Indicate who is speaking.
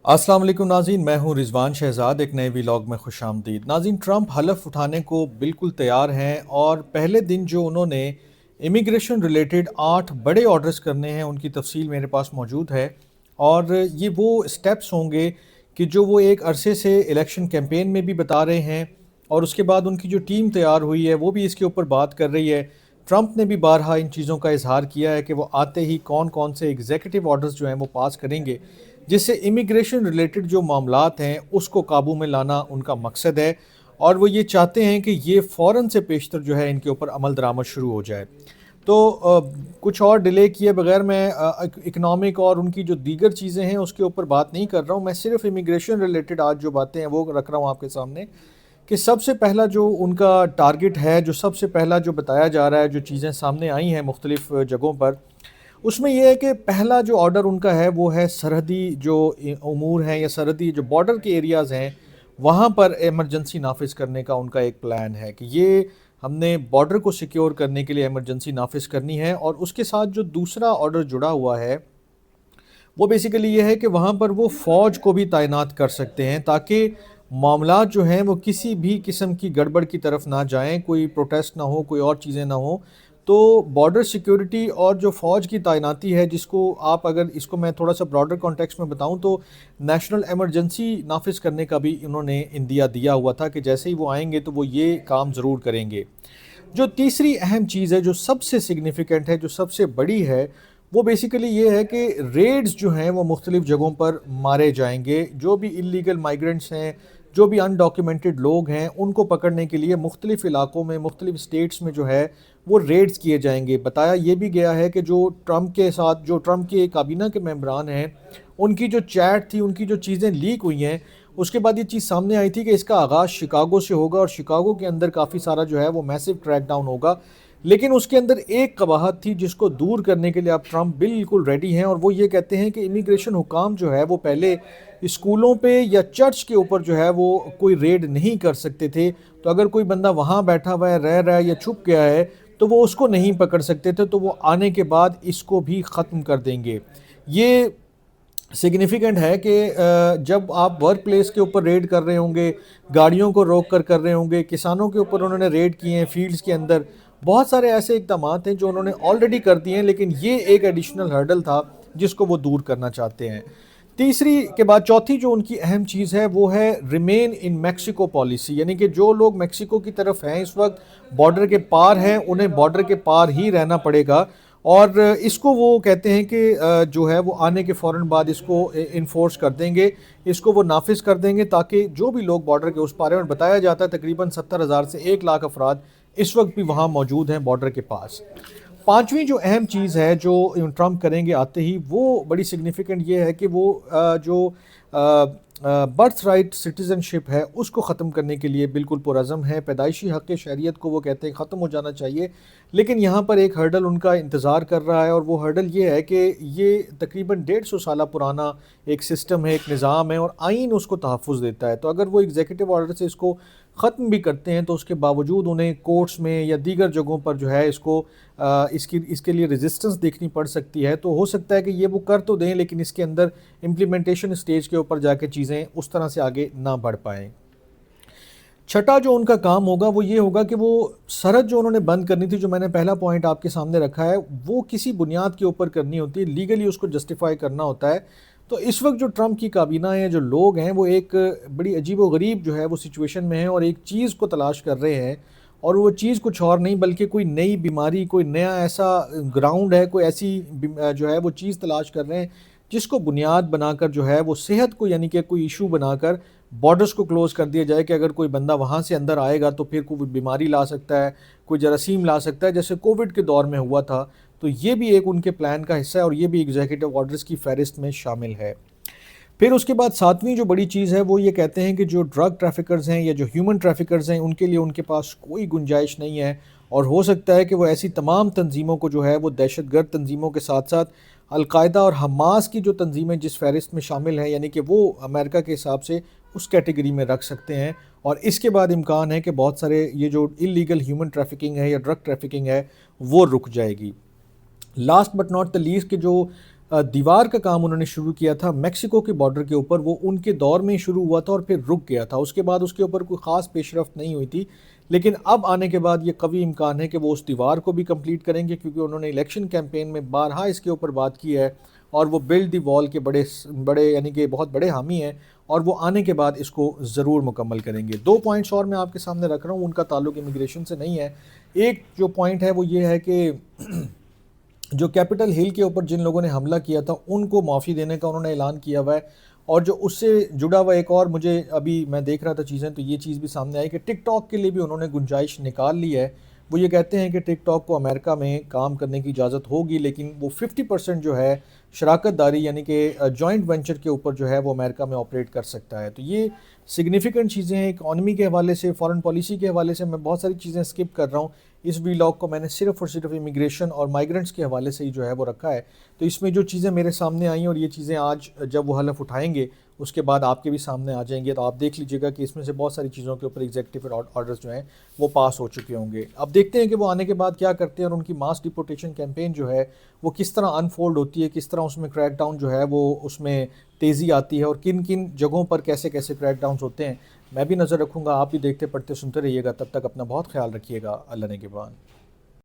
Speaker 1: अस्सलाम वालेकुम नाज़रीन, मैं हूं रिजवान शहजाद। एक नए व्लॉग में खुश आमदीद। नाज़रीन, ट्रंप हलफ उठाने को बिल्कुल तैयार हैं और पहले दिन जो उन्होंने इमिग्रेशन रिलेटेड 8 बड़े ऑर्डर्स करने हैं उनकी तफसील मेरे पास मौजूद है। और ये वो स्टेप्स होंगे कि जो वो एक अरसे से इलेक्शन कैंपेन में भी बता रहे हैं और उसके बाद उनकी जो टीम तैयार हुई है वो भी इसके ऊपर बात कर रही है। ट्रंप ने भी बारहा इन चीज़ों का इजहार किया है कि वो आते ही कौन कौन से एग्जीक्यूटिव ऑर्डर्स जो हैं वो पास करेंगे, जिससे इमिग्रेशन रिलेटेड जो मामलात हैं उसको काबू में लाना उनका मकसद है। और वो ये चाहते हैं कि ये फ़ौरन से पेशतर जो है इनके ऊपर अमल दरामद शुरू हो जाए। तो कुछ और डिले किए बगैर मैं इकनॉमिक और उनकी जो दीगर चीज़ें हैं उसके ऊपर बात नहीं कर रहा हूँ। मैं सिर्फ इमिग्रेशन रिलेटेड आज जो बातें हैं वो रख रहा हूँ आपके सामने कि सबसे पहला जो उनका टारगेट है, जो सबसे पहला जो बताया जा रहा है, जो चीज़ें सामने आई हैं मुख्तलिफ़ जगहों पर, उसमें यह है कि पहला जो ऑर्डर उनका है वो है सरहदी जो उमूर हैं या सरहदी जो बॉर्डर के एरियाज़ हैं वहाँ पर एमरजेंसी नाफिज करने का उनका एक प्लान है कि ये हमने बॉर्डर को सिक्योर करने के लिए एमरजेंसी नाफिज करनी है। और उसके साथ जो दूसरा ऑर्डर जुड़ा हुआ है वो बेसिकली ये है कि वहाँ पर वो फ़ौज को भी तैनात कर सकते हैं ताकि मामलात जो हैं वो किसी भी किस्म की गड़बड़ की तरफ ना जाएं, कोई प्रोटेस्ट ना हो, कोई और चीज़ें ना हो। तो बॉर्डर सिक्योरिटी और जो फ़ौज की तैनाती है, जिसको आप अगर इसको मैं थोड़ा सा ब्रॉडर कॉन्टेक्स्ट में बताऊं तो नेशनल इमरजेंसी नाफिज करने का भी इन्होंने इंदिया दिया हुआ था कि जैसे ही वो आएंगे तो वो ये काम ज़रूर करेंगे। जो तीसरी अहम चीज़ है, जो सबसे सिग्निफिकेंट है, जो सबसे बड़ी है, वो बेसिकली ये है कि रेड्स जो हैं वो मुख्तलिफ़ जगहों पर मारे जाएंगे। जो भी इलीगल माइग्रेंट्स हैं, जो भी अनडॉक्यूमेंटेड लोग हैं, उनको पकड़ने के लिए मुख्तलिफ़ इलाकों में, मुख्तलिफ़ स्टेट्स में जो है वो रेड्स किए जाएंगे। बताया ये भी गया है कि जो ट्रंप के साथ, जो ट्रंप के काबीना के मेंबरान हैं, उनकी जो चैट थी, उनकी जो चीज़ें लीक हुई हैं, उसके बाद ये चीज़ सामने आई थी कि इसका आगाज़ शिकागो से होगा और शिकागो के अंदर काफ़ी सारा जो है वो मैसिव क्रैकडाउन होगा। लेकिन उसके अंदर एक कबाहत थी जिसको दूर करने के लिए अब ट्रंप बिल्कुल रेडी हैं और वो ये कहते हैं कि इमिग्रेशन हुकाम जो है वो पहले स्कूलों पे या चर्च के ऊपर जो है वो कोई रेड नहीं कर सकते थे। तो अगर कोई बंदा वहाँ बैठा हुआ है, रह रहा है या छुप गया है, तो वो उसको नहीं पकड़ सकते थे। तो वो आने के बाद इसको भी ख़त्म कर देंगे। ये सिग्निफिकेंट है कि जब आप वर्क प्लेस के ऊपर रेड कर रहे होंगे, गाड़ियों को रोक कर रहे होंगे, किसानों के ऊपर उन्होंने रेड किए हैं फील्ड्स के अंदर, बहुत सारे ऐसे इकदाम हैं जो उन्होंने ऑलरेडी कर दिए हैं, लेकिन ये एक एडिशनल हर्डल था जिसको वो दूर करना चाहते हैं। तीसरी के बाद चौथी जो उनकी अहम चीज़ है वो है रिमेन इन मैक्सिको पॉलिसी, यानी कि जो लोग मैक्सिको की तरफ हैं इस वक्त, बॉर्डर के पार हैं, उन्हें बॉर्डर के पार ही रहना पड़ेगा। और इसको वो कहते हैं कि जो है वो आने के फ़ौरन बाद इसको इन्फोर्स कर देंगे, इसको वो नाफिज कर देंगे ताकि जो भी लोग बॉर्डर के उस पार हैं, और बताया जाता है तकरीबन 70,000 से 1 लाख अफराद इस वक्त भी वहाँ मौजूद हैं बॉर्डर के पास। पांचवी जो अहम चीज़ है जो ट्रंप करेंगे आते ही, वो बड़ी सिग्निफिकेंट ये है कि वो जो बर्थ राइट सिटीज़नशिप है उसको ख़त्म करने के लिए बिल्कुल पुरज़म है। पैदाइशी हक़ शहरियत को वो कहते हैं ख़त्म हो जाना चाहिए। लेकिन यहाँ पर एक हर्डल उनका इंतज़ार कर रहा है और वो हर्डल ये है कि ये तकरीबन 150 साल पुराना एक सिस्टम है, एक निज़ाम है और आइन उसको तहफ़्फ़ुज़ देता है। तो अगर वो एग्जीक्यूटिव ऑर्डर से इसको ख़त्म भी करते हैं तो उसके बावजूद उन्हें कोर्ट्स में या दीगर जगहों पर जो है इसको इसके लिए रेजिस्टेंस देखनी पड़ सकती है। तो हो सकता है कि ये वो कर तो दें लेकिन इसके अंदर इम्प्लीमेंटेशन स्टेज के ऊपर जाके चीज़ें उस तरह से आगे ना बढ़ पाएँ। छठा जो उनका काम होगा वो ये होगा कि वो सरहद जो उन्होंने बंद करनी थी, जो मैंने पहला पॉइंट आपके सामने रखा है, वो किसी बुनियाद के ऊपर करनी होती है, लीगली उसको जस्टिफाई करना होता है। तो इस वक्त जो ट्रंप की काबीना है, जो लोग हैं, वो एक बड़ी अजीब व गरीब जो है वो सिचुएशन में है और एक चीज़ को तलाश कर रहे हैं। और वो चीज़ कुछ और नहीं बल्कि कोई नई बीमारी, कोई नया ऐसा ग्राउंड है, कोई ऐसी जो है वो चीज़ तलाश कर रहे हैं जिसको बुनियाद बनाकर जो है वो सेहत को, यानी कि कोई इशू बनाकर बॉर्डर्स को क्लोज़ कर दिया जाए कि अगर कोई बंदा वहाँ से अंदर आएगा तो फिर कोई बीमारी ला सकता है, कोई जरासीम ला सकता है, जैसे कोविड के दौर में हुआ था। तो ये भी एक उनके प्लान का हिस्सा है और ये भी एग्जीक्यूटिव ऑर्डर्स की फहरिस्त में शामिल है। फिर उसके बाद सातवीं जो बड़ी चीज़ है वो ये कहते हैं कि जो ड्रग ट्रैफिकर्स हैं या जो ह्यूमन ट्रैफिकर्स हैं उनके लिए उनके पास कोई गुंजाइश नहीं है। और हो सकता है कि वो ऐसी तमाम तंजीमों को जो है वो दहशतगर्द तंजीमों के साथ साथ अलकायदा और हमास की जो तंजीमें जिस फहरिस्त में शामिल हैं, यानी कि वो अमेरिका के हिसाब से उस कैटेगरी में रख सकते हैं। और इसके बाद इम्कान है कि बहुत सारे ये जो इलीगल ह्यूमन ट्रैफिकिंग है या ड्रग ट्रैफिकिंग है वो रुक जाएगी। Last but not the least कि जो दीवार का काम उन्होंने शुरू किया था मेक्सिको के बॉर्डर के ऊपर, वो उनके दौर में ही शुरू हुआ था और फिर रुक गया था। उसके बाद उसके ऊपर कोई ख़ास पेशरफ्त नहीं हुई थी, लेकिन अब आने के बाद ये कवी इम्कान है कि वो उस दीवार को भी कंप्लीट करेंगे, क्योंकि उन्होंने इलेक्शन कैंपेन में बारहा इसके ऊपर बात की है और वो बिल्ड दी वॉल के बड़े बड़े यानी कि बहुत बड़े हामी हैं, और वो आने के बाद इसको ज़रूर मुकम्मल करेंगे। 2 पॉइंट्स और मैं आपके सामने रख रहा हूँ, उनका ताल्लुक इमिग्रेशन से नहीं है। एक जो पॉइंट है वो ये है कि जो कैपिटल हिल के ऊपर जिन लोगों ने हमला किया था उनको माफ़ी देने का उन्होंने ऐलान किया हुआ है। और जो उससे जुड़ा हुआ एक और, मुझे अभी मैं देख रहा था चीज़ें, तो ये चीज़ भी सामने आई कि टिक टॉक के लिए भी उन्होंने गुंजाइश निकाल ली है। वो ये कहते हैं कि टिक टॉक को अमेरिका में काम करने की इजाज़त होगी, लेकिन वो 50% जो है शराकत दारी यानी कि जॉइंट वेंचर के ऊपर जो है वो अमेरिका में ऑपरेट कर सकता है। तो ये सिग्निफिकेंट चीज़ें हैं इकॉनमी के हवाले से, फॉरेन पॉलिसी के हवाले से। मैं बहुत सारी चीज़ें स्किप कर रहा हूँ। इस वीलॉग को मैंने सिर्फ़ और सिर्फ इमिग्रेशन और माइग्रेंट्स के हवाले से ही जो है वो रखा है। तो इसमें जो चीज़ें मेरे सामने आई और ये चीज़ें आज जब वो हलफ उठाएंगे उसके बाद आपके भी सामने आ जाएंगे, तो आप देख लीजिएगा कि इसमें से बहुत सारी चीज़ों के ऊपर एग्जीक्यूटिव ऑर्डर्स जो हैं वो पास हो चुके होंगे। अब देखते हैं कि वो आने के बाद क्या करते हैं और उनकी मास डिपोर्टेशन कैंपेन जो है वो किस तरह अनफोल्ड होती है, किस तरह उसमें क्रैकडाउन जो है वो उसमें तेज़ी आती है और किन किन जगहों पर कैसे कैसे क्रैकडाउन्स होते हैं। मैं भी नज़र रखूँगा, आप भी देखते पढ़ते सुनते रहिएगा। तब तक अपना बहुत ख्याल रखिएगा। अल्लाह ने के बाद।